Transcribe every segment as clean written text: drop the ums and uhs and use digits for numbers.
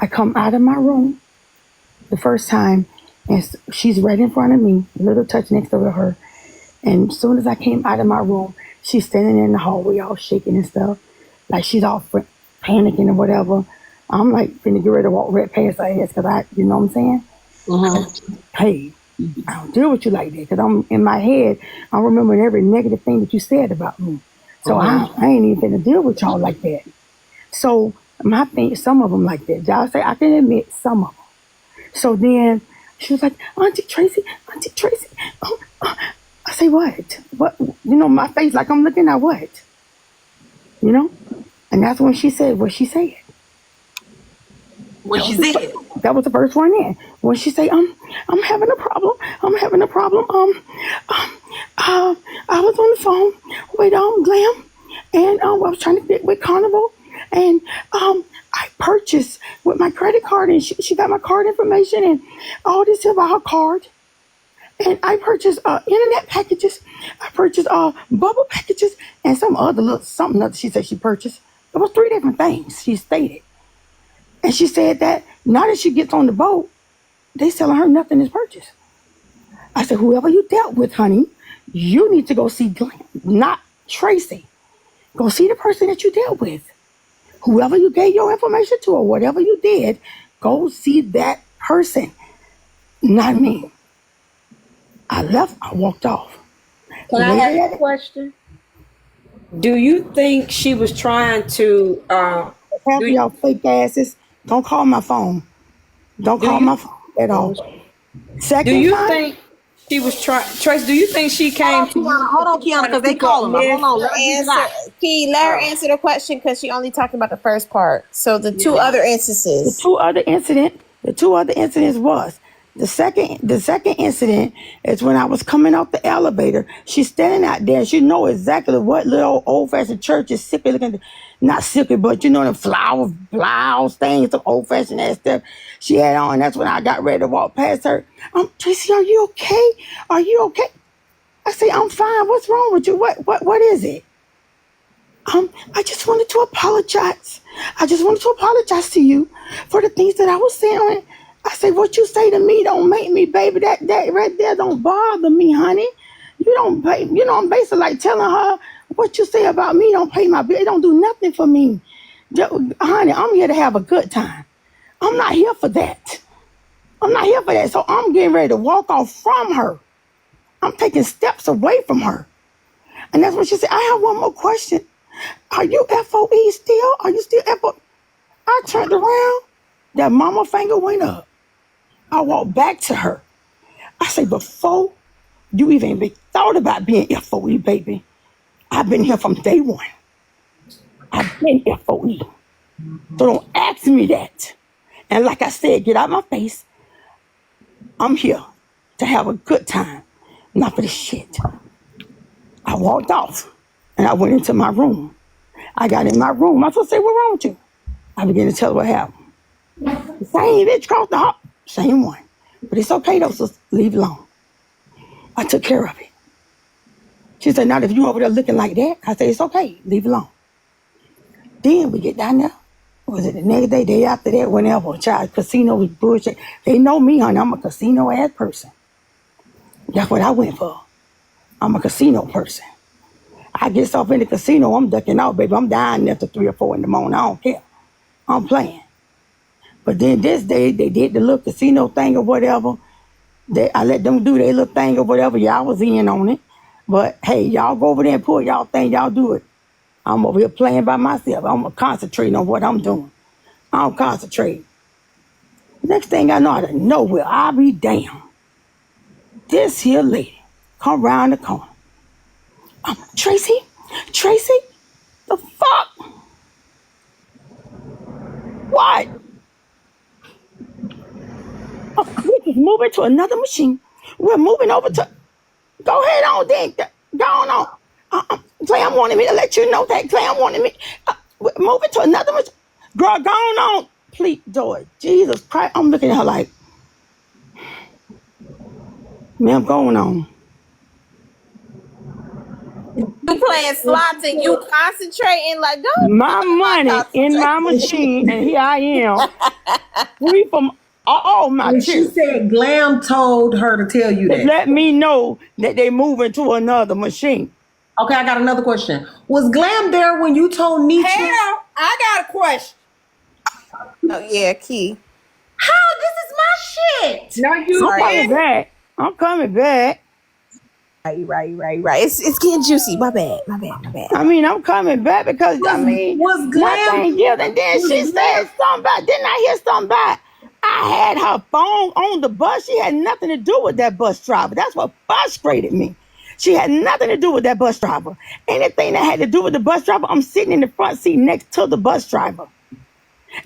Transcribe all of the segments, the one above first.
I come out of my room the first time, and she's right in front of me, a little touch next over to her. And as soon as I came out of my room, she's standing in the hallway, all shaking and stuff, like she's all panicking or whatever. I'm like finna get ready to walk right past her ass because you know what I'm saying? Hey, I don't deal with you like that because I'm in my head. I'm remembering every negative thing that you said about me. So I ain't even finna deal with y'all like that. So my thing, some of them like that. Y'all say I can admit some of them. So then she was like, Auntie Tracy, oh, I say, what? What? You know, my face like I'm looking at what? You know? And that's when she said what she said. What she said? That was the first one in. When she say, I'm having a problem. I'm having a problem. I was on the phone with Glam, and I was trying to get with Carnival, and I purchased with my credit card, and she got my card information and all this about her card. And I purchased internet packages. I purchased bubble packages and some other little something else she said she purchased. It was 3 different things she stated. And she said that now that she gets on the boat, they selling her nothing is purchased. I said, whoever you dealt with, honey, you need to go see Glenn, not Tracy. Go see the person that you dealt with. Whoever you gave your information to or whatever you did, go see that person, not me. I left, I walked off. Can I ask a question? Do you think she was trying to Half of do y'all fake asses, don't call my phone. Don't do call my you phone at all. do Second you time, think she was trying, Trace, do you think she came to you Hold on, Kiana, trying to because they pick up calling her. myth? Hold on, let her get it Answer, out. Key, let her answer the question because she only talking about the first part. So the two other the instances. two other incidents was the second incident is when I was coming out the elevator. She's standing out there. She know exactly what little old fashioned church is sickly looking, not sickly, but you know the flowers, blouse things, some old fashioned ass stuff she had on. That's when I got ready to walk past her. Tracy, are you okay? Are you okay? I say, I'm fine. What's wrong with you? What is it? I just wanted to apologize. I just wanted to apologize to you for the things that I was saying. I say, what you say to me don't make me, baby. That right there don't bother me, honey. You don't pay, you know, I'm basically like telling her what you say about me don't pay my bill. It don't do nothing for me. Honey, I'm here to have a good time. I'm not here for that. I'm not here for that. So I'm getting ready to walk off from her. I'm taking steps away from her. And that's when she said, I have one more question. Are you FOE still? Are you still FOE? I turned around. That mama finger went up. I walked back to her. I say, before you even thought about being FOE, baby, I've been here from day one. I've been FOE. So don't ask me that. And like I said, get out my face. I'm here to have a good time, not for this shit. I walked off and I went into my room. I got in my room. I supposed to say, what wrong with you? I began to tell her what happened. The same bitch across the hall. Same one. But it's okay though, so leave it alone. I took care of it. She said, now if you over there looking like that, I said, it's okay, leave it alone. Then we get down there. Was it the next day, day after that, whenever, child, casino was bullshit. They know me, honey, I'm a casino ass person. That's what I went for. I'm a casino person. I get off in the casino, I'm ducking out, baby. I'm dying after 3 or 4 in the morning. I don't care. I'm playing. But then this day, they did the little casino thing or whatever. I let them do their little thing or whatever. Y'all was in on it. But hey, y'all go over there and pull y'all thing. Y'all do it. I'm over here playing by myself. I'm concentrating on what I'm doing. I'm concentrating. Next thing I know, out of nowhere, I'll be damn. This here lady come round the corner. Tracy, the fuck? What? We're just moving to another machine. We're moving over to. Go ahead on, then. Go on. Clam wanted me to let you know that. Clam wanted me. We're moving to another machine. Girl, go on. Please, Lord. Jesus Christ. I'm looking at her like, ma'am, going on. You playing slots and you concentrating like don't My money in my concentration. machine, and here I am, free from all my And she tears. said Glam told her to tell you that. Let me know that they moving to another machine. Okay, I got another question. Was Glam there when you told Nietzsche? Hell, I got a question. Oh yeah, Key. How? This is my shit. No, you I'm coming didn't. back. I'm coming back. Right. It's getting juicy. My bad. I mean, I'm coming back because was my Glam? thing is, and then she said something about. Didn't I hear something about? I had her phone on the bus. She had nothing to do with that bus driver. That's what frustrated me. She had nothing to do with that bus driver. Anything that had to do with the bus driver, I'm sitting in the front seat next to the bus driver.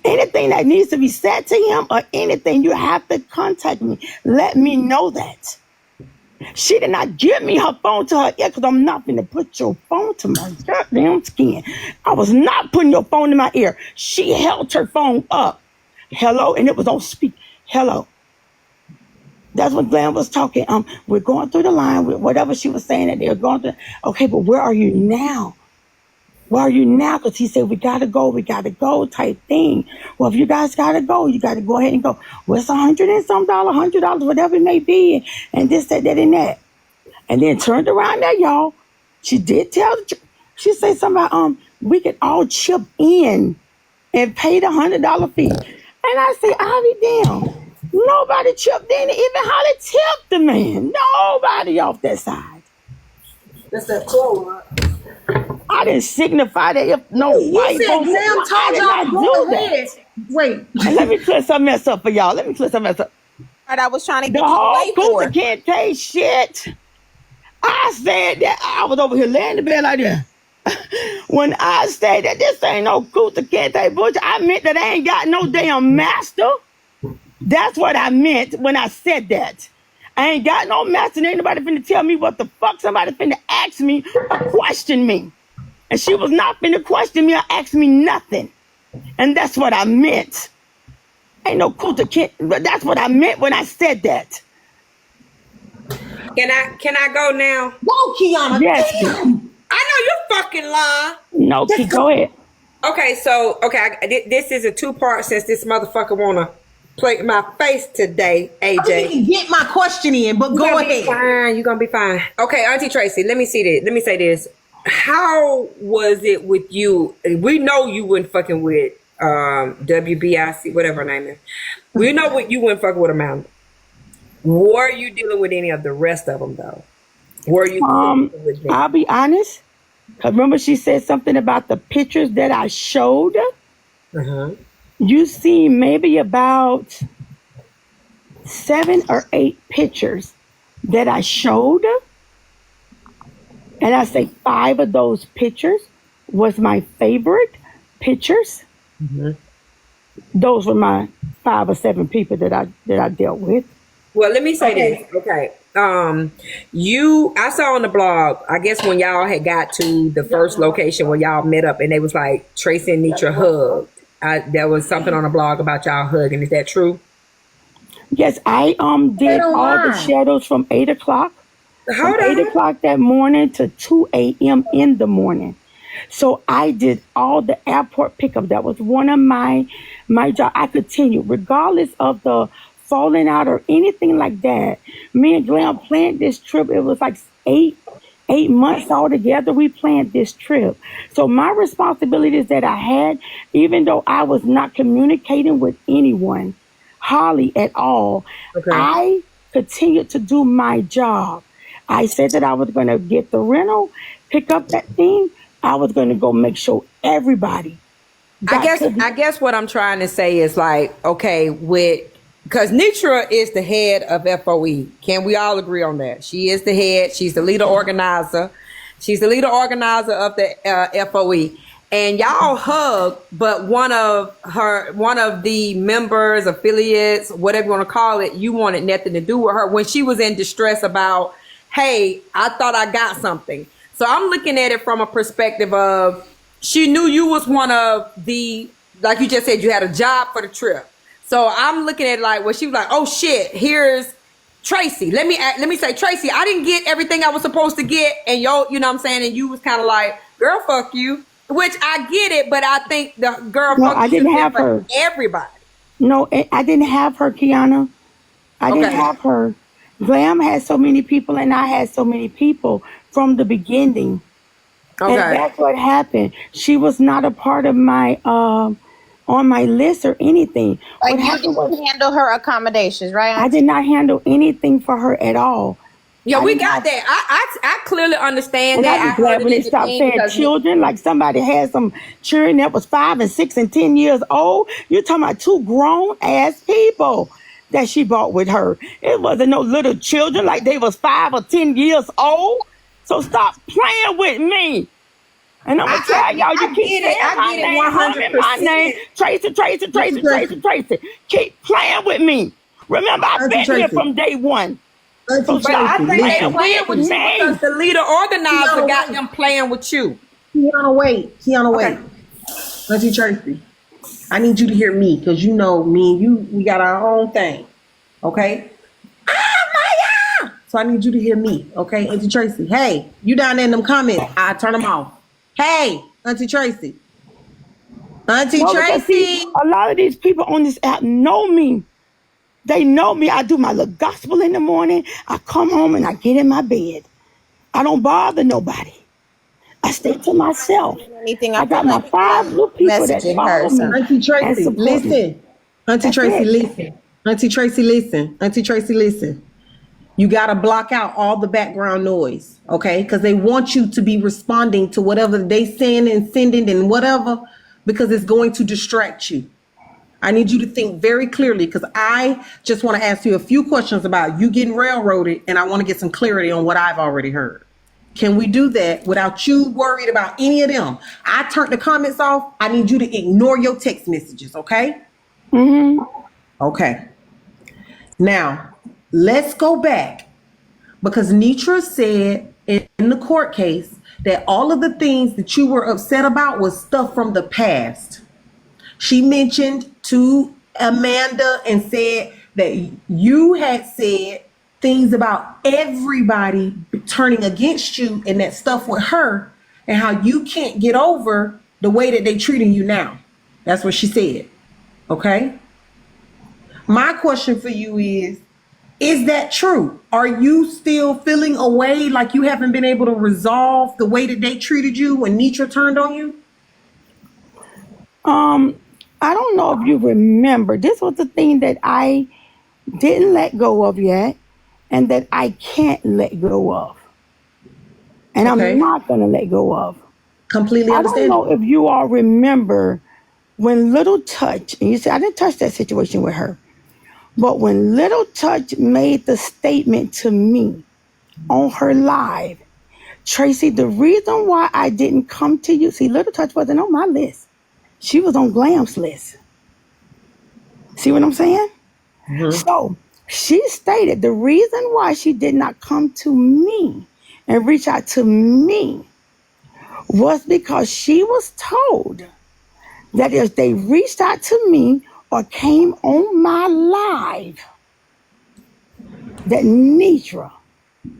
Anything that needs to be said to him or anything, you have to contact me. Let me know that. She did not give me her phone to her ear because I'm not going to put your phone to my goddamn skin. I was not putting your phone in my ear. She held her phone up. Hello, and it was on speak. Hello. That's when Glenn was talking. We're going through the line with whatever she was saying that they were going through. Okay, but where are you now? Where are you now? Because he said, we got to go type thing. Well, if you guys got to go, you got to go ahead and go. Well, it's $100 and some $100, whatever it may be. And this, that, and that. And then turned around there, y'all. She did tell the truth. She said something about, we could all chip in and pay the $100 fee. And I say, I'll be damn. Nobody chipped in, even Holly tipped the man. Nobody off that side. That's that clone. I didn't signify that if no white said folks. Glam I told did y'all not go do ahead. that. Wait. And let me clear something else up for y'all. I was trying to The get you whole away for. Kunta can't take shit. I said that I was over here laying in the bed like that. When I said that this ain't no Kunta can't take bullshit, I meant that I ain't got no damn master. That's what I meant when I said that. I ain't got no master, and ain't nobody finna tell me what the fuck. Somebody finna ask me or question me. And she was not finna question me or ask me nothing. And that's what I meant. Ain't no Kunta kid, but that's what I meant when I said that. Can I go now? Whoa, Kiana. Yes. Damn. I know you fucking lying. No, Key, go ahead. Okay, so this is a 2-part since this motherfucker wanna play my face today, I AJ. didn't even get my question in, but go ahead. Fine, you're gonna be fine. Okay, Auntie Tracy, let me say this. How was it with you? We know you went fucking with WBIC, whatever her name is. We know what you went fucking with Amanda. Were you dealing with any of the rest of them though? Were you dealing with them? I'll be honest. Remember she said something about the pictures that I showed? Uh-huh. You see maybe about 7 or 8 pictures that I showed. And I say 5 of those pictures was my favorite pictures. Mm-hmm. Those were my 5 or 7 people that I dealt with. Well, let me say this. Okay. I saw on the blog, I guess when y'all had got to the first location where y'all met up and they was like Tracy and Nitra hugged. There was something on the blog about y'all hugging. Is that true? Yes, I did all the shadows from 8 o'clock. From 8 o'clock that morning to 2 a.m. in the morning. So I did all the airport pickup. That was one of my job. I continued, regardless of the falling out or anything like that. Me and Glenn planned this trip. It was like 8 months all together. We planned this trip. So my responsibilities that I had, even though I was not communicating with anyone, hardly at all, I continued to do my job. I said that I was going to get the rental, pick up that thing. I was going to go make sure everybody. I guess what I'm trying to say is like, okay, because Nitra is the head of FOE. Can we all agree on that? She is the head. She's the leader organizer. She's the leader organizer of the FOE. And y'all hug, but one of the members, affiliates, whatever you want to call it, you wanted nothing to do with her when she was in distress about, hey, I thought I got something. So I'm looking at it from a perspective of she knew you was one of the, like you just said, you had a job for the trip. So I'm looking at it like, well, she was like, oh shit, here's Tracy, let me say, Tracy, I didn't get everything I was supposed to get, and you know what I'm saying, and you was kind of like, girl, fuck you, which I get it, but I think the girl No, fuck I you should didn't be have for her. everybody. No, I didn't have her, Kiana. I didn't Okay. have her. Glam had so many people, and I had so many people from the beginning. And Okay. that's what happened. She was not a part of my on my list or anything. Like What you happened was didn't handle her accommodations, right, I Auntie? did not handle anything for her at all. Yeah, I we didn't got have, that. I clearly understand and that. I'd be I heard glad it when they in the stopped thing saying because children, like somebody had some children that was 5 and 6 and 10 years old. You're talking about two grown ass people that she brought with her. It wasn't no little children like they was 5 or 10 years old. So stop playing with me. And I'm gonna tell y'all, you I keep get it. saying I my get it name, humming my name, 100%. Tracy, Tracy, Auntie Tracy, Tracy, Tracy. Tracy. Keep playing with me. Remember, I've Auntie been here Tracy. from day one. So Auntie But stop I Tracy, think they playing listen. playing with with you because me. the leader organizer Kiana, got wait. them playing with you. Kiana, wait. Kiana, Okay. wait. Auntie Tracy, I need you to hear me because you know me and you, we got our own thing. Okay? So I need you to hear me. Okay, Auntie Tracy. Hey, you down there in them comments. I turn them off. Hey, Auntie Tracy. Auntie No, because see, Tracy. a lot of these people on this app know me. They know me. I do my little gospel in the morning. I come home and I get in my bed. I don't bother nobody. I stay to myself. Anything, I I feel got my like 5 little people that messaging her. follow So me Auntie and Tracy, support me. listen. Auntie That's Tracy, it. listen. Auntie Tracy, listen. Auntie Tracy, listen. You got to block out all the background noise, okay? Because they want you to be responding to whatever they saying and sending and whatever, because it's going to distract you. I need you to think very clearly because I just want to ask you a few questions about you getting railroaded, and I want to get some clarity on what I've already heard. Can we do that without you worried about any of them? I turned the comments off. I need you to ignore your text messages, okay? Okay. Now, let's go back because Nitra said in the court case that all of the things that you were upset about was stuff from the past. She mentioned to Amanda and said that you had said things about everybody turning against you and that stuff with her and how you can't get over the way that they treating you now. That's what she said. Okay? My question for you is that true? Are you still feeling a way like you haven't been able to resolve the way that they treated you when Nitra turned on you? I don't know if you remember. This was the thing that I didn't let go of yet and that I can't let go of. And I'm Okay. not going to let go of. Completely I don't know understandable. if you all remember when Little Touch, and you said I didn't touch that situation with her, but when Little Touch made the statement to me on her live, Tracy, the reason why I didn't come to you, see, Little Touch wasn't on my list. She was on Glam's list. See what I'm saying? So she stated the reason why she did not come to me and reach out to me was because she was told that if they reached out to me or came on my live, that Nitra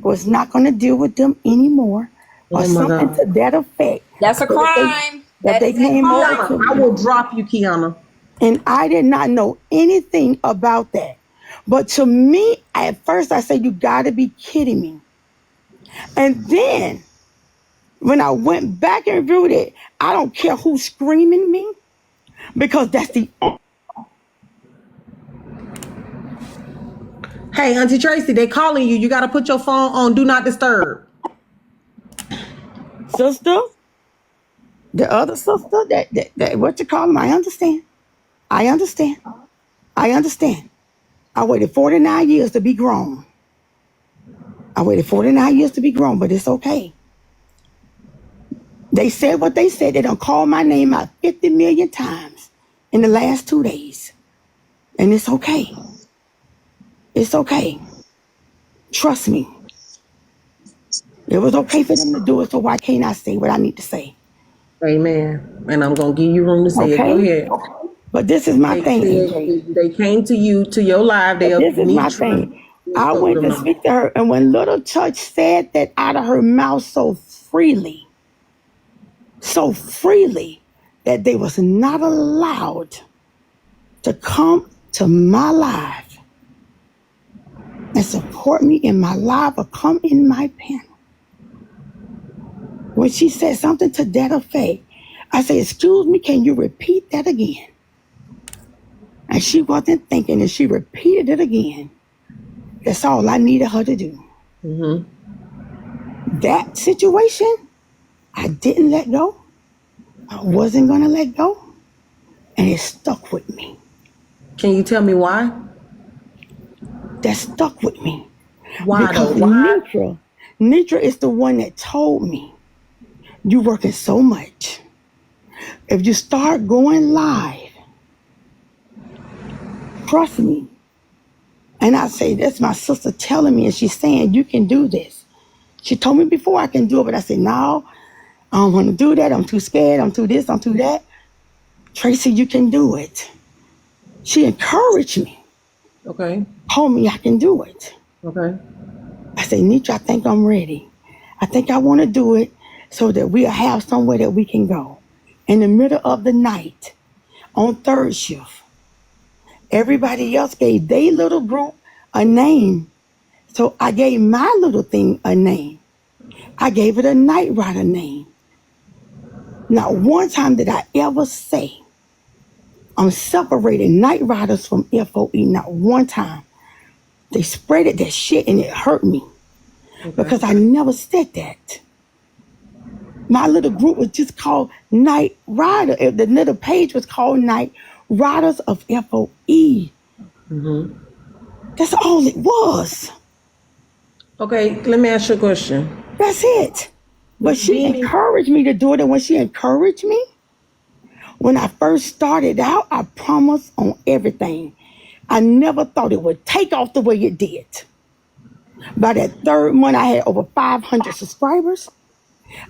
was not going to deal with them anymore or Oh my something God. to that effect. That's a But crime. if That they is a came over crime. to Kiana, I me, will drop you, Kiana. and I did not know anything about that. But to me, at first I said, you got to be kidding me. And then when I went back and reviewed it, I don't care who's screaming me because that's the Hey, Auntie Tracy, they calling you. You got to put your phone on Do Not Disturb. sister, the other sister, that what you call them. I understand. I understand. I understand. I waited 49 years to be grown. I waited 49 years to be grown, but it's okay. They said what they said. They done called my name out 50 million times in the last 2 days. And it's okay. It's okay. Trust me. It was okay for them to do it, so why can't I say what I need to say? Amen. And I'm going to give you room to say it. Go Okay? ahead. But this is my They thing, said AJ. they came to you, to your live. But They'll this is my Nitra. thing. I went to speak to her, and when Little Church said that out of her mouth so freely, that they was not allowed to come to my life and support me in my life or come in my panel. When she said something to that effect, I said, excuse me, can you repeat that again? And she wasn't thinking, and she repeated it again. That's all I needed her to do. Mm-hmm. That situation, I didn't let go. I wasn't going to let go. And it stuck with me. Can you tell me why? That stuck with me. Why because though? Why? Nitra is the one that told me, you're working so much. If you start going live, trust me. And I say, that's my sister telling me, and she's saying, you can do this. She told me before I can do it, but I said, no, I don't want to do that. I'm too scared. I'm too this. I'm too that. Tracy, you can do it. She encouraged me. Okay. Told me I can do it. Okay. I said, Nitra, I think I'm ready. I think I want to do it so that we'll have somewhere that we can go. In the middle of the night, on third shift, everybody else gave their little group a name. So I gave my little thing a name. I gave it a Night Rider name. Not one time did I ever say, I'm separating Night Riders from FOE. Not one time. They spreaded that shit and it hurt me. Okay. Because I never said that. My little group was just called Night Rider. The little page was called Night Riders of FOE. Mm-hmm. That's all it was. Okay, let me ask you a question. That's it. But she encouraged me to do it. And when she encouraged me, when I first started out, I promised on everything. I never thought it would take off the way it did. By that third month, I had over 500 subscribers.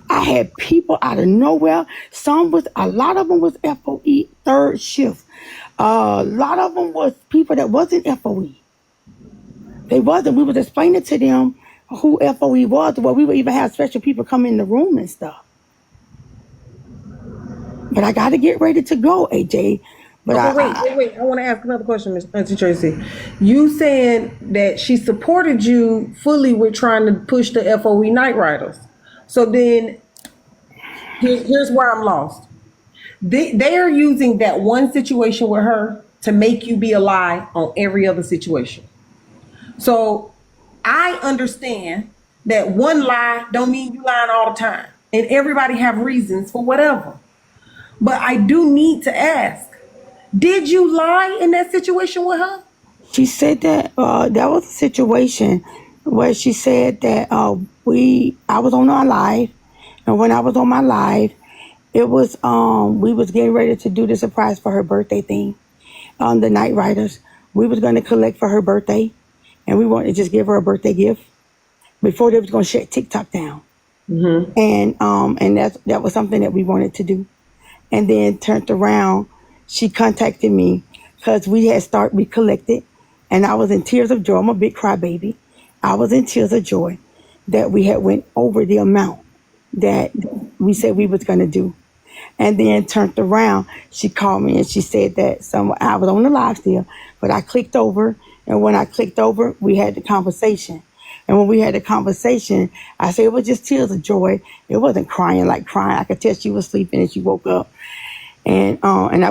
I had people out of nowhere. A lot of them was FOE third shift. A lot of them was people that wasn't FOE. They wasn't. We was explaining to them who FOE was. Well, we would even have special people come in the room and stuff. But I got to get ready to go, AJ. But wait. I want to ask another question, Ms. Auntie Tracy. You saying that she supported you fully with trying to push the FOE Night Riders. So then, here's where I'm lost. They are using that one situation with her to make you be a lie on every other situation. So I understand that one lie don't mean you lying all the time. And everybody have reasons for whatever. But I do need to ask, did you lie in that situation with her? She said that that was a situation where she said that I was on our live, and when I was on my live, it was we was getting ready to do the surprise for her birthday thing. The Night Riders, we was going to collect for her birthday, and we wanted to just give her a birthday gift before they was going to shut TikTok down. Mm-hmm. And that was something that we wanted to do. And then turned around, she contacted me because we collected, and I was in tears of joy. I'm a big crybaby. I was in tears of joy that we had went over the amount that we said we was going to do. And then turned around, she called me and she said that I was on the live still, but I clicked over, and when I clicked over, we had the conversation. And when we had the conversation, I said it was just tears of joy. It wasn't crying like crying. I could tell she was sleeping and she woke up. And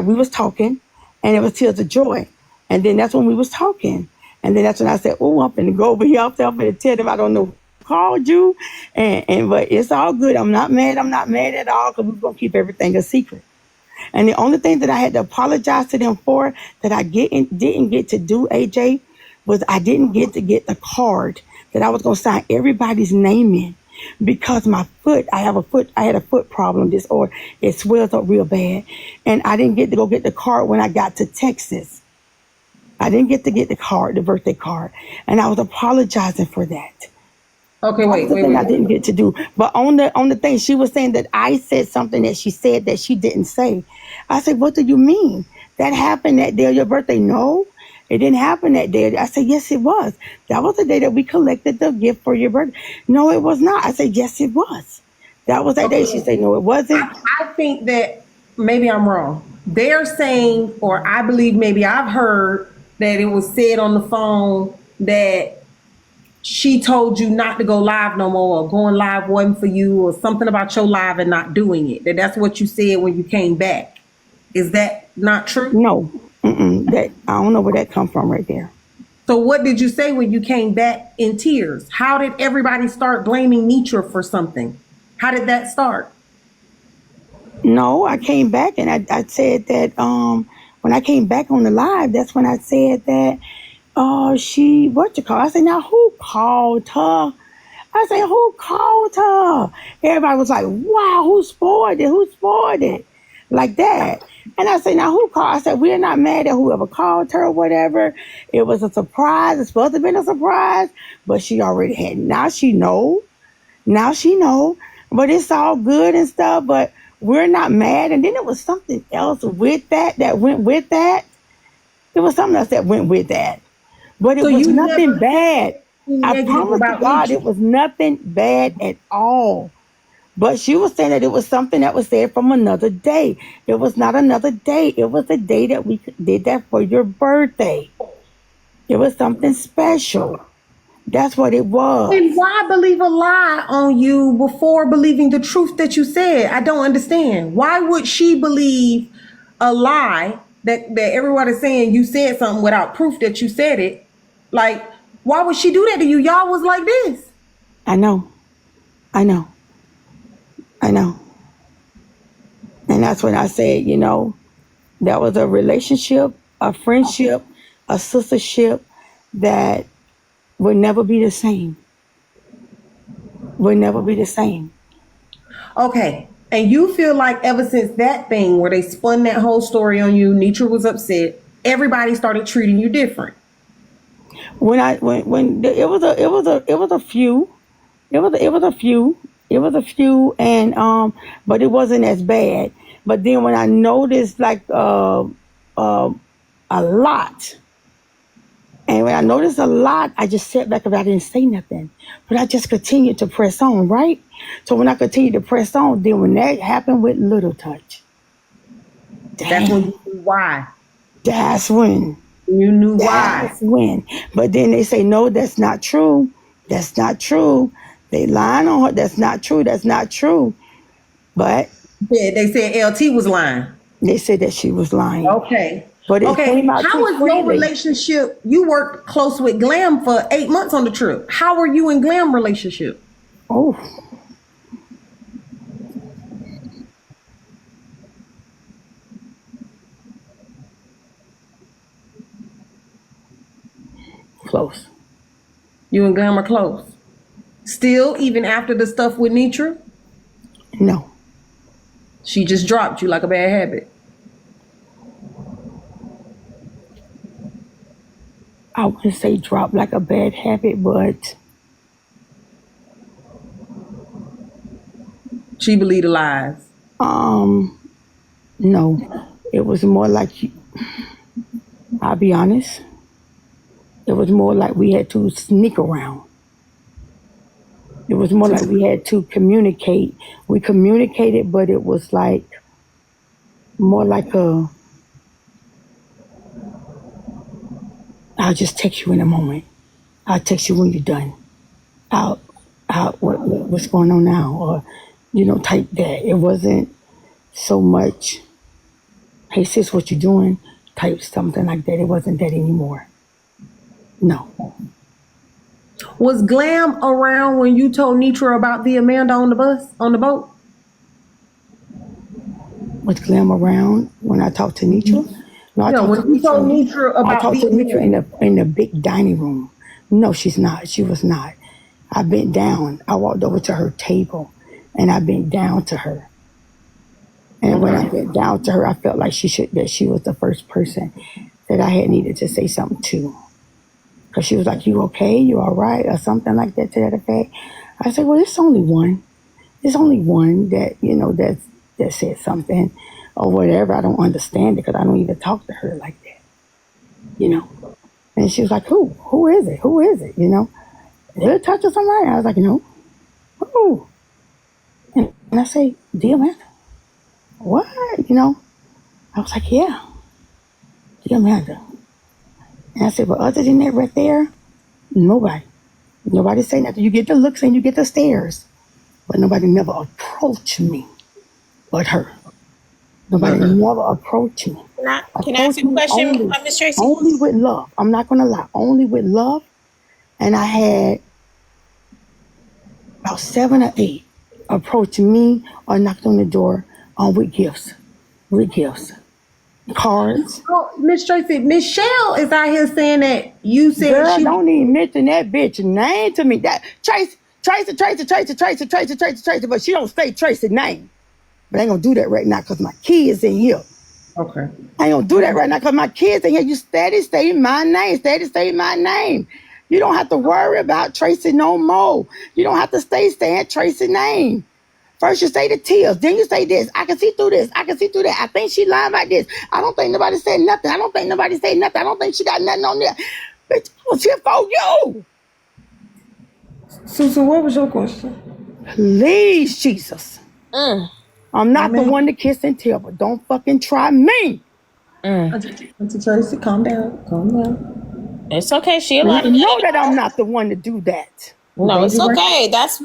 we was talking, and it was tears of joy. And then that's when we was talking. And then that's when I said, oh, I'm finna go over here. I'm finna tell them I don't know who called you. But it's all good. I'm not mad. I'm not mad at all, because we're going to keep everything a secret. And the only thing that I had to apologize to them for that I didn't get to do, AJ, was I didn't get to get the card that I was going to sign everybody's name in, because my foot, I had a foot problem disorder. It swells up real bad. And I didn't get to go get the card when I got to Texas. I didn't get to get the card, the birthday card. And I was apologizing for that. Okay, wait. I didn't get to do. But on the thing, she was saying that I said something that she said that she didn't say. I said, what do you mean? That happened that day of your birthday? No, It didn't happen that day. I said, yes, it was. That was the day that we collected the gift for your birthday. No, it was not. I said, yes, it was. That was that day. She said, no, it wasn't. I think that maybe I'm wrong. They're saying, or I believe maybe I've heard that it was said on the phone that she told you not to go live no more, or going live wasn't for you, or something about your live and not doing it. That's what you said when you came back. Is that not true? No. That I don't know where that come from right there. So what did you say when you came back in tears? How did everybody start blaming Nitra for something? How did that start? No, I came back and I said that when I came back on the live, that's when I said that she what you call? I said, now who called her? I said, who called her? Everybody was like, wow, who spoiled it? Who spoiled it? Like that. And I said, now who called? I said, we're not mad at whoever called her or whatever. It was a surprise. It's supposed to have been a surprise, but she already had. Now she know. Now she know. But it's all good and stuff, but we're not mad. And then it was something else with that went with that. There was something else that went with that. But it So was you nothing never bad. I negative promise to about God, Nitra. it was nothing bad at all. But she was saying that it was something that was said from another day. It was not another day. It was the day that we did that for your birthday. It was something special. That's what it was. And why believe a lie on you before believing the truth that you said? I don't understand. Why would she believe a lie that everybody's saying you said something without proof that you said it? Like, why would she do that to you? Y'all was like this. I know. I know. I know. And that's when I said, that was a relationship, a friendship, a sistership that would never be the same. Would never be the same. Okay. And you feel like ever since that thing where they spun that whole story on you, Nitra was upset, everybody started treating you different. When it was a few. It was a few, and but it wasn't as bad. But then when I noticed like a lot, and when I noticed a lot, I just sat back and I didn't say nothing. But I just continued to press on, right? So when I continued to press on, then when that happened with Little Touch, That's when you knew why. that's when. You knew why. That's when. But then they say, no, that's not true. That's not true. They lying on her. That's not true. That's not true. But Yeah, they said LT was lying. they said that she was lying. Okay. But it came out How too was your freely. relationship? You worked close with Glam for 8 months on the trip. How were you and Glam relationship? Oh. Close. You and Glam are close. Still, even after the stuff with Nitra, No. she just dropped you like a bad habit. I wouldn't say drop like a bad habit, but She believed the lies. no. It was more like, I'll be honest, it was more like we had to sneak around. It was more like we had to communicate. We communicated, but it was like more like I'll just text you in a moment. I'll text you when you're done. What's going on now? Or, type that. It wasn't so much, hey sis, what you doing? Type something like that. It wasn't that anymore. No. Was Glam around when you told Nitra about the Amanda on the boat? Was Glam around when I talked to Nitra? No, I No, talked to when you told Nitra. Nitra I about talked to the Nitra in the big dining room. No, she's not. She was not. I bent down. I walked over to her table, and I bent down to her. And when I bent down to her, I felt like that she was the first person that I had needed to say something to. Because she was like, you okay? You all right? Or something like that to that effect. I said, well, it's only one. It's only one that, that said something or whatever. I don't understand it because I don't even talk to her like that. you know. And she was like, who? Who is it? Who is it? You know? Did it touch somebody? I was like, no. Who? And I say, dear man, what? You know? I was like, yeah, dear Amanda. And I said, but other than that right there, nobody. Nobody say nothing. You get the looks and you get the stares. But nobody never approached me but her. Nobody never approached me. Can I ask you a question, Miss Tracy? Only with love. I'm not going to lie. Only with love. And I had about 7 or 8 approach me or knocked on the door with gifts. With gifts. Cards. Oh, Miss Tracy, Michelle is out here saying that you said Girl, she don't even mention that bitch name to me. That Tracy. But she don't say Tracy's name. But I ain't gonna do that right now because my kids in here. Okay. I ain't gonna do that right now because my kids in here. You steady say my name. Steady say my name. You don't have to worry about Tracy no more. You don't have to stay saying Tracy's name. First you say the tears, then you say this. I can see through this. I can see through that. I think she lying about this. I don't think nobody said nothing. I don't think nobody said nothing. I don't think she got nothing on there. Bitch, I was here for you. Susan, what was your question? Please, Jesus. I'm not the one to kiss and tell, but don't fucking try me. Auntie Tracy, calm down. Calm down. It's okay. She You allowed to know that I'm not the one to do that. No, it's okay. That's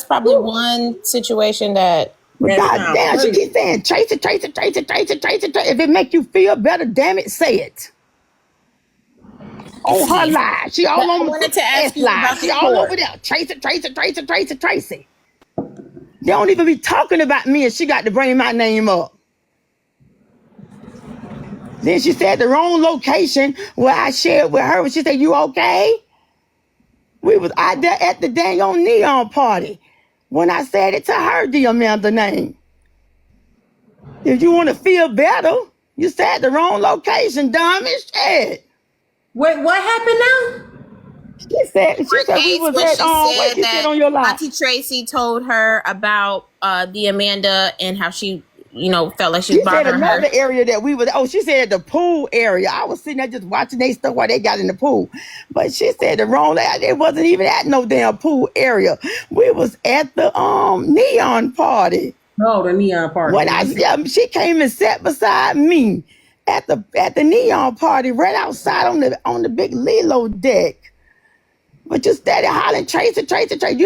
probably one situation that. But God damn, she keeps saying Tracy. If it make you feel better, damn it, say it. On her live. She all on wanted to ask you live. about She the all court. over there. Tracy. They don't even be talking about me and she got to bring my name up. Then she said the wrong location where I shared with her. She said, you okay? We was out there at the dang on neon party when I said it to her, the Amanda name. If you want to feel better, you said the wrong location, dummy shit. Wait, what happened now? She said we was when at she what said she that said on your live. Auntie Tracy told her about the Amanda and how she, felt like she She was said bothering another her. area that we was. Oh, she said the pool area. I was sitting there just watching they stuff while they got in the pool, but she said the wrong. It wasn't even at no damn pool area. We was at the neon party. Oh, the neon party. When she came and sat beside me at the neon party right outside on the big Lilo deck. But you steady hollering, Tracy. You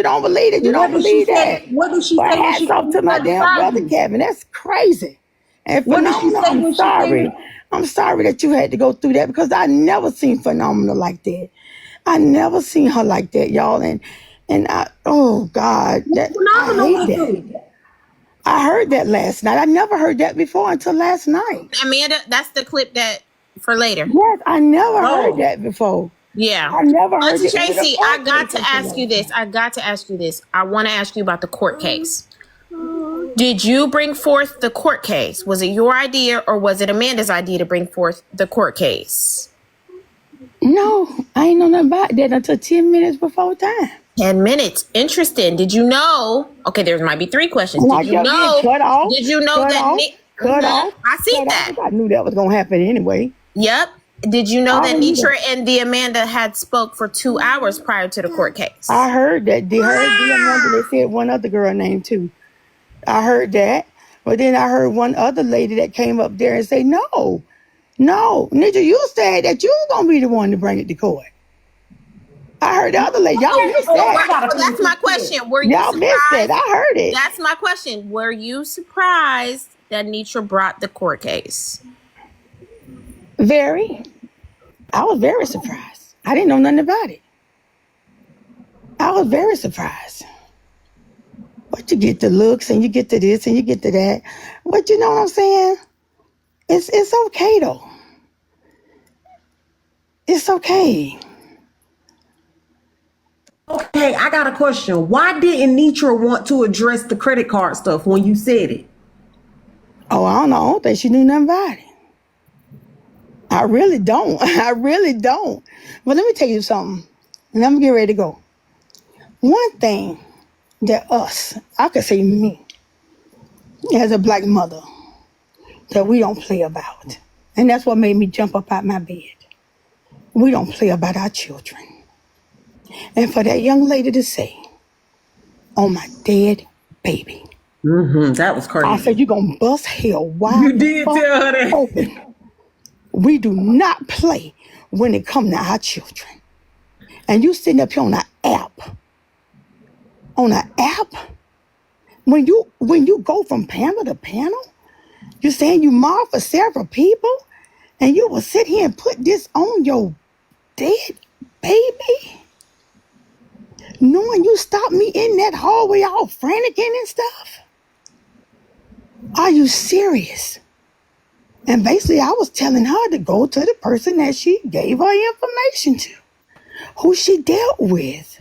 don't believe it. You don't believe that. What did she But say when hats she off to my damn brother, you? Kevin. That's crazy. And What did she Phenomenal, say I'm when she sorry. came? I'm sorry that you had to go through that because I never seen Phenomenal like that. I never seen her like that, y'all. And oh God, I hate that. I heard that last night. I never heard that before until last night. Amanda, that's the clip that for later. Yes, I never heard that before. Yeah. I never heard Auntie it. Tracy, I got to ask you this. I want to ask you about the court case. Did you bring forth the court case? Was it your idea or was it Amanda's idea to bring forth the court case? No, I ain't know nothing about that until 10 minutes before time. 10 minutes. Interesting. Did you know? Okay, there might be 3 questions. Did you know? Cut off. Did you know Cut off. I seen that. I knew that was gonna happen anyway. Yep. Did you know that Nitra and the Amanda had spoke for 2 hours prior to the court case? I heard that. They heard the Amanda. They said one other girl name too. I heard that, but then I heard one other lady that came up there and say, "No, Nitra, you said that you were gonna be the one to bring it to court." I heard the other lady. Y'all missed that. So that's my question. Were you Y'all missed surprised? it. I heard it. That's my question. Were you surprised that Nitra brought the court case? Very. I was very surprised. I didn't know nothing about it. I was very surprised. But you get the looks and you get to this and you get to that. But you know what I'm saying? It's okay though. It's okay. Okay, I got a question. Why didn't Nitra want to address the credit card stuff when you said it? Oh, I don't know. I don't think she knew nothing about it. I really don't. But let me tell you something. And I'm getting ready to go. One thing that I could say me, as a black mother, that we don't play about. And that's what made me jump up out my bed. we don't play about our children. And for that young lady to say, on my dead baby, That was crazy. I said, you're going to bust hell wide You did tell her that. open. We do not play when it comes to our children. And you sitting up here on an app. On an app? When you go from panel to panel, you're saying you mark for several people, and you will sit here and put this on your dead baby? Knowing you stopped me in that hallway all frantic and stuff? Are you serious? And basically, I was telling her to go to the person that she gave her information to, who she dealt with.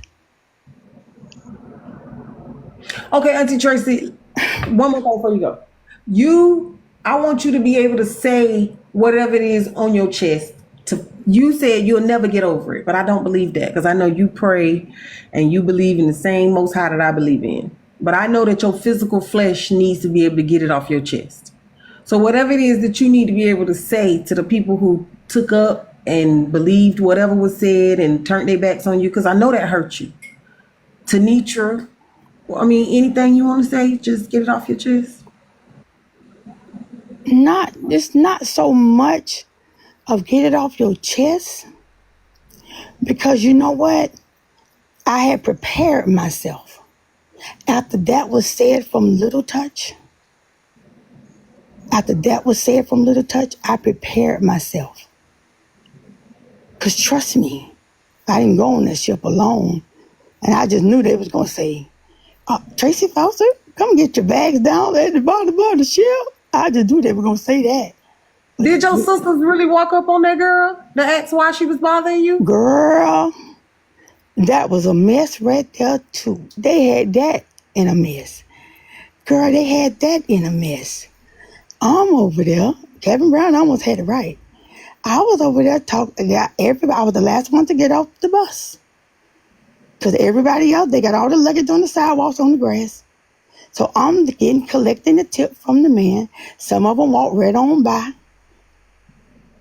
Okay, Auntie Tracy, one more thing before you go. I want you to be able to say whatever it is on your chest. You said you'll never get over it, but I don't believe that, because I know you pray and you believe in the same Most High that I believe in. But I know that your physical flesh needs to be able to get it off your chest. So whatever it is that you need to be able to say to the people who took up and believed whatever was said and turned their backs on you, because I know that hurt you. Tanitra, I mean, anything you want to say, just get it off your chest. It's not so much of get it off your chest, because you know what? I had prepared myself. After that was said from Little Touch, I prepared myself. Because trust me, I didn't go on that ship alone. And I just knew they was going to say, Tracy Foster, come get your bags down at the bottom of the ship. I just knew they were going to say that. Did your sisters really walk up on that girl to ask why she was bothering you? Girl, that was a mess right there too. They had that in a mess. Girl, they had that in a mess. I'm over there. Kevin Brown almost had it right. I was over there talking. Everybody. I was the last one to get off the bus. Because everybody else, they got all the luggage on the sidewalks on the grass. So I'm collecting the tip from the man. Some of them walked right on by.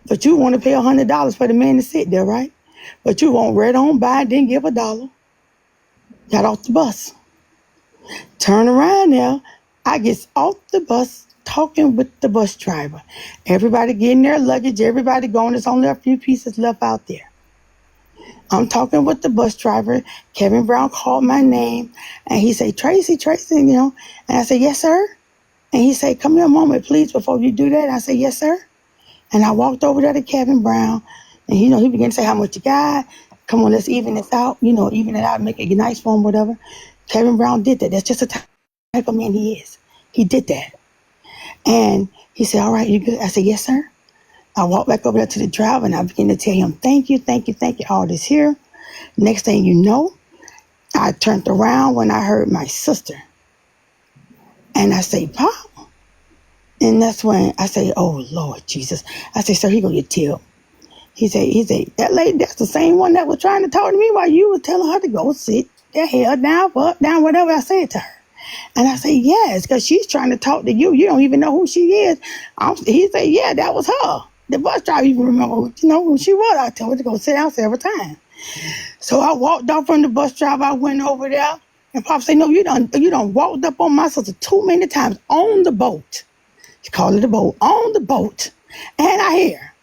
But you want to pay $100 for the man to sit there, right? But you won't right on by, didn't give $1. Got off the bus. Turn around now. I get off the bus talking with the bus driver. Everybody getting their luggage. Everybody going. There's only a few pieces left out there. I'm talking with the bus driver. Kevin Brown called my name. And he said, Tracy, you know. And I said, yes, sir. And he said, come here a moment, please, before you do that. And I said, yes, sir. And I walked over there to Kevin Brown. And, you know, he began to say how much you got. Come on, let's even this out. You know, even it out, make it nice for him, whatever. Kevin Brown did that. That's just the type of man he is. He did that. And he said, all right, you good? I said, yes, sir. I walked back over there to the driver and I began to tell him, thank you, all this here. Next thing you know, I turned around when I heard my sister. And I say, Pop. And that's when I say, oh, Lord Jesus. I say, sir, he gonna get tip. He said, that lady, that's the same one that was trying to talk to me while you were telling her to go sit the hell down, up, down, whatever I said to her. And I say, yes, because she's trying to talk to you. You don't even know who she is. He said, yeah, that was her. The bus driver even remember, who she was. I told her to go sit down several times. So I walked off from the bus driver. I went over there. And Pop said, no, you done walked up on my sister too many times on the boat. She called it a boat. On the boat. And I hear.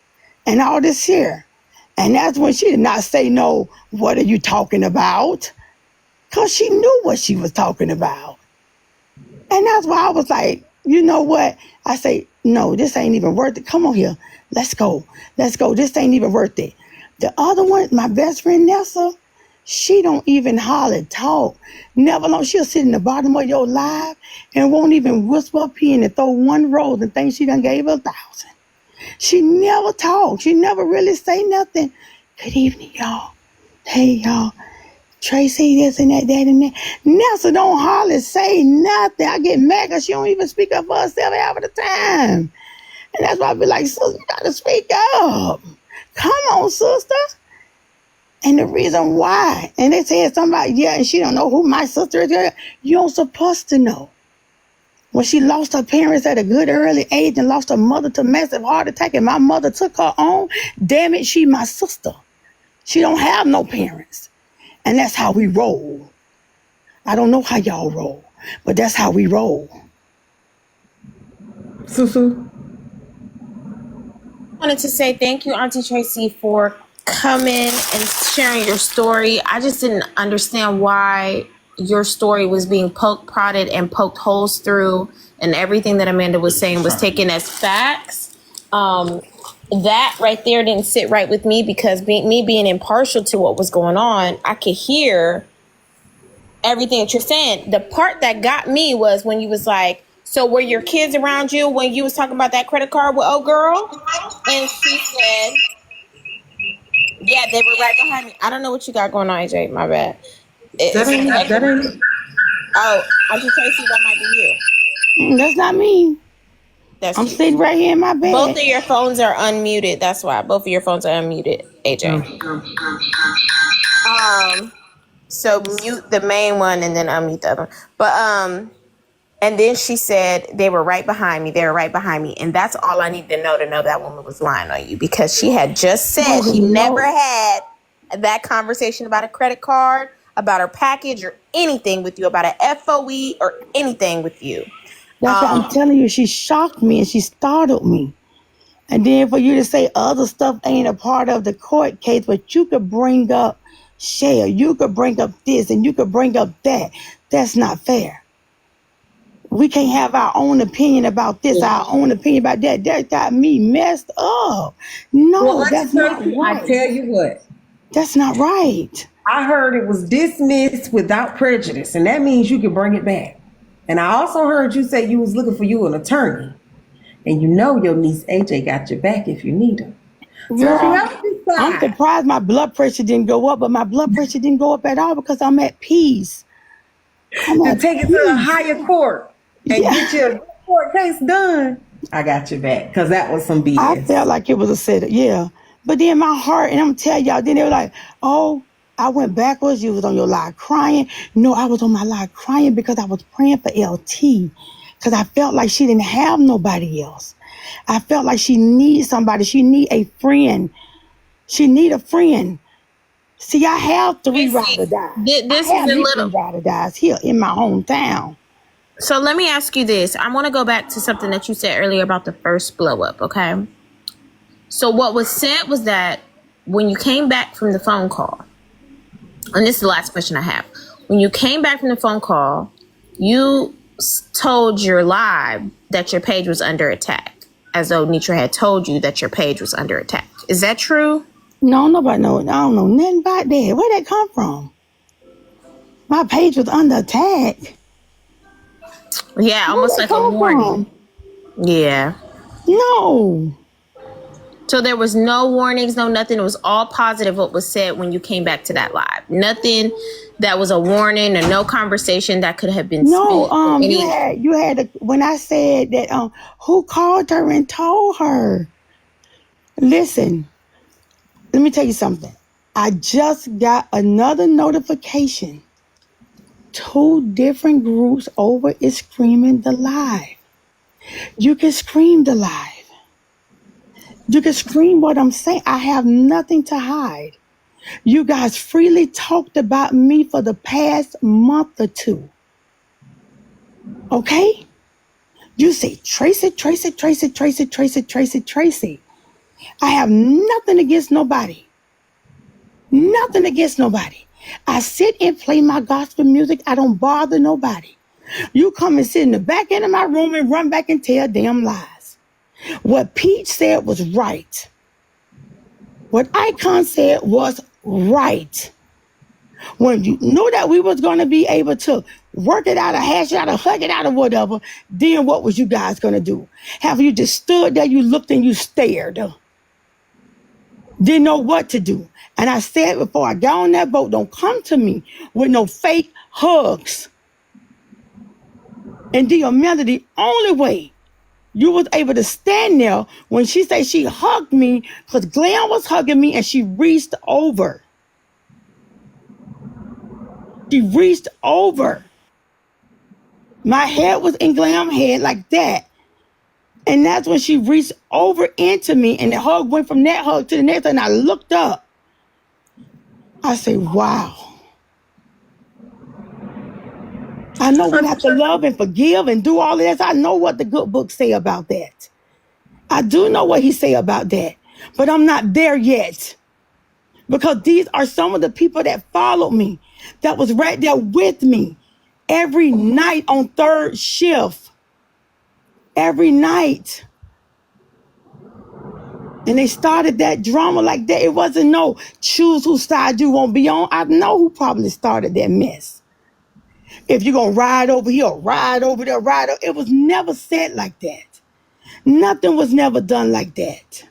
And all this here. And that's when she did not say, no, what are you talking about? Because she knew what she was talking about. And that's why I was like, you know what? I say, no, this ain't even worth it. Come on here. Let's go. This ain't even worth it. The other one, my best friend Nessa, she don't even holler, talk. Never long. She'll sit in the bottom of your live and won't even whisper up here and throw one rose and think she done gave her 1,000. She never talk. She never really say nothing. Good evening, y'all. Hey, y'all. Tracy, this and that, and that. Nessa don't hardly say nothing. I get mad because she don't even speak up for herself half of the time. And that's why I be like, sister, you got to speak up. Come on, sister. And the reason why, and they said somebody, yeah, and she don't know who my sister is. You don't supposed to know. When she lost her parents at a good early age and lost her mother to massive heart attack and my mother took her on, damn it, she my sister. She don't have no parents. And that's how we roll. I don't know how y'all roll, but that's how we roll. Susu. I wanted to say thank you, Auntie Tracy, for coming and sharing your story. I just didn't understand why your story was being poked, prodded, and poked holes through, and everything that Amanda was saying was taken as facts. That right there didn't sit right with me, because me being impartial to what was going on, I could hear everything that you're saying. The part that got me was when you was like, so were your kids around you when you was talking about that credit card with old girl? And she said, yeah, they were right behind me. I don't know what you got going on, AJ. My bad. That ain't. Oh, Auntie Tracy, that might be you. That's not me. I'm sitting right here in my bed. Both of your phones are unmuted. That's why. Both of your phones are unmuted, AJ. So mute the main one and then unmute the other one. But and then she said they were right behind me. They were right behind me, and that's all I need to know that woman was lying on you, because she had just said she never had that conversation about a credit card, about her package, or anything with you, about an FOE or anything with you. That's what I'm telling you. She shocked me and she startled me. And then for you to say other stuff ain't a part of the court case, but you could bring up share, you could bring up this and you could bring up that. That's not fair. We can't have our own opinion about this, our own opinion about that. That got me messed up. No, that's not right. I tell you what. That's not right. I heard it was dismissed without prejudice, and that means you can bring it back. And I also heard you say you was looking for you an attorney. And you know your niece AJ got your back if you need her. So I'm surprised my blood pressure didn't go up, but my blood pressure didn't go up at all because I'm at peace. To take it to a higher court and get your court case done. I got your back, because that was some BS. I felt like it was a setup, yeah. But then my heart, and I'm telling y'all, then they were like, oh, I went backwards. You was on your live crying. No, I was on my live crying because I was praying for LT. Because I felt like she didn't have nobody else. I felt like she needs somebody. She need a friend. She need a friend. See, I have 3 ride or die. This is a little 3 ride or dies here in my hometown. So let me ask you this. I want to go back to something that you said earlier about the first blow up, okay? So what was said was that when you came back from the phone call, and this is the last question I have. When you came back from the phone call, you told your live that your page was under attack, as though Nitra had told you that your page was under attack. Is that true? No, nobody knows. I don't know nothing about that. Where'd that come from? My page was under attack. Yeah, almost like a warning. Yeah. No. So there was no warnings, no nothing. It was all positive what was said when you came back to that live. Nothing that was a warning, or no conversation that could have been No, you had when I said that who called her and told her. Listen, let me tell you something. I just got another notification. 2 different groups over is screaming the live. You can scream the live. You can scream what I'm saying. I have nothing to hide. You guys freely talked about me for the past month or 2. Okay? You say, Tracy, Tracy, Tracy, Tracy, Tracy, Tracy, Tracy. I have nothing against nobody. Nothing against nobody. I sit and play my gospel music. I don't bother nobody. You come and sit in the back end of my room and run back and tell damn lies. What Pete said was right. What Icon said was right. When you knew that we was going to be able to work it out, or hash it out, or hug it out, or whatever, then what was you guys going to do? Have you just stood there, you looked and you stared? Didn't know what to do. And I said before I got on that boat, don't come to me with no fake hugs. And Amanda, the only way you was able to stand there when she said she hugged me, because Glenn was hugging me and she reached over. She reached over. My head was in Glen's head like that. And that's when she reached over into me, and the hug went from that hug to the next, and I looked up. I say, wow. I know we have to love and forgive and do all of this. I know what the good books say about that. I do know what he say about that. But I'm not there yet. Because these are some of the people that followed me, that was right there with me every night on third shift. Every night. And they started that drama like that. It wasn't no choose whose side you won't be on. I know who probably started that mess. If you're going to ride over here, ride over there, ride over. It was never said like that. Nothing was never done like that.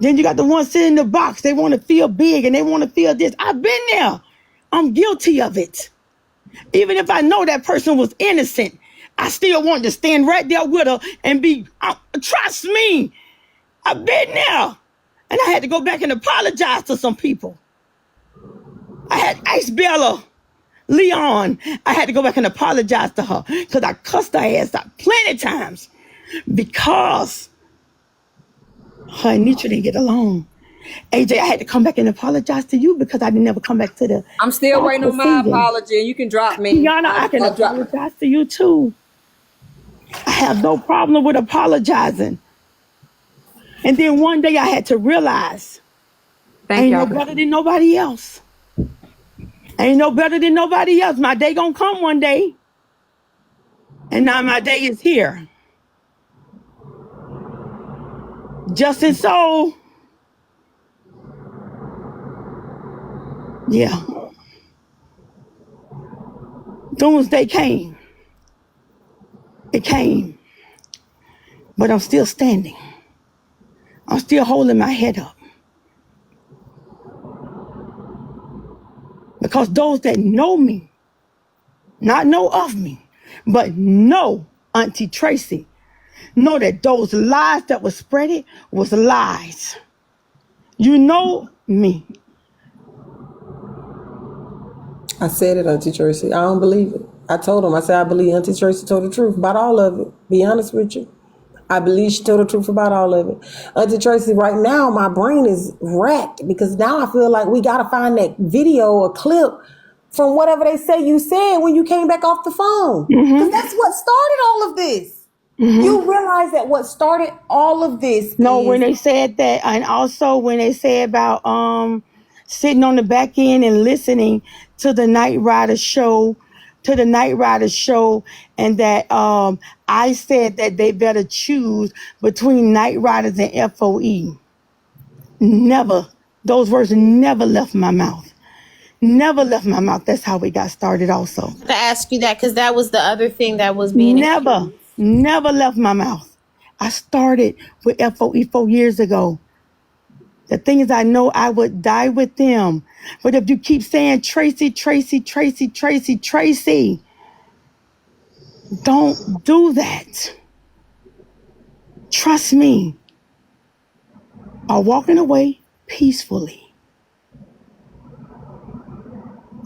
Then you got the ones sitting in the box. They want to feel big and they want to feel this. I've been there. I'm guilty of it. Even if I know that person was innocent, I still want to stand right there with her and be, trust me, I've been there. And I had to go back and apologize to some people. I had Ice Bella, Leon. I had to go back and apologize to her because I cussed her ass out plenty of times because her and Nietzsche didn't get along. AJ, I had to come back and apologize to you because I didn't never come back to the. I'm still waiting on my apology. You can drop me. Tiana, I can apologize to you too. I have no problem with apologizing. And then one day I had to realize I ain't no better than nobody else. I ain't no better than nobody else. My day gonna come one day. And now my day is here. Justin Soul. Yeah. Doomsday came. It came. But I'm still standing. I'm still holding my head up. Because those that know me, not know of me, but know Auntie Tracy, know that those lies that were spreaded was lies. You know me. I said it, Auntie Tracy. I don't believe it. I told him, I said, I believe Auntie Tracy told the truth about all of it. Be honest with you. I believe she told the truth about all of it. Auntie Tracy, right now, my brain is wrecked because now I feel like we got to find that video or clip from whatever they say you said when you came back off the phone. Because that's what started all of this. You realize that what started all of this when they said that, and also when they said about sitting on the back end and listening to the Night Rider show, and that I said that they better choose between Night Riders and FOE. Never. Those words never left my mouth. Never left my mouth. That's how we got started also. To ask you that, because that was the other thing that was being Never left my mouth. I started with FOE 4 years ago. The thing is, I know I would die with them. But if you keep saying Tracy, Tracy, Tracy, Tracy, Tracy, don't do that. Trust me. I'm walking away peacefully.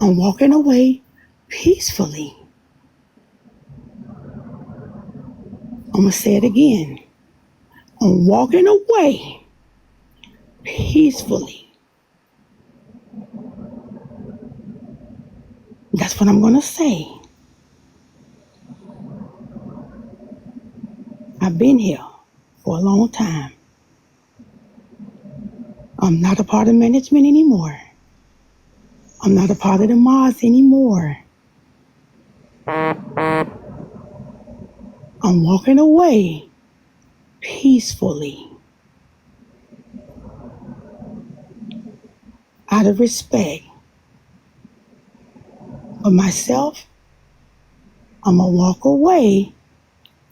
I'm walking away peacefully. I'm going to say it again. I'm walking away peacefully. That's what I'm going to say. I've been here for a long time. I'm not a part of management anymore. I'm not a part of the Mars anymore. I'm walking away peacefully. Out of respect for myself, I'm going to walk away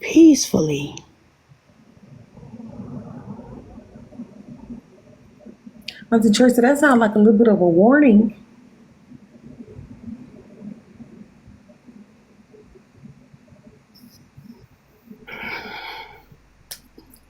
peacefully. Auntie Tracy, that sounds like a little bit of a warning.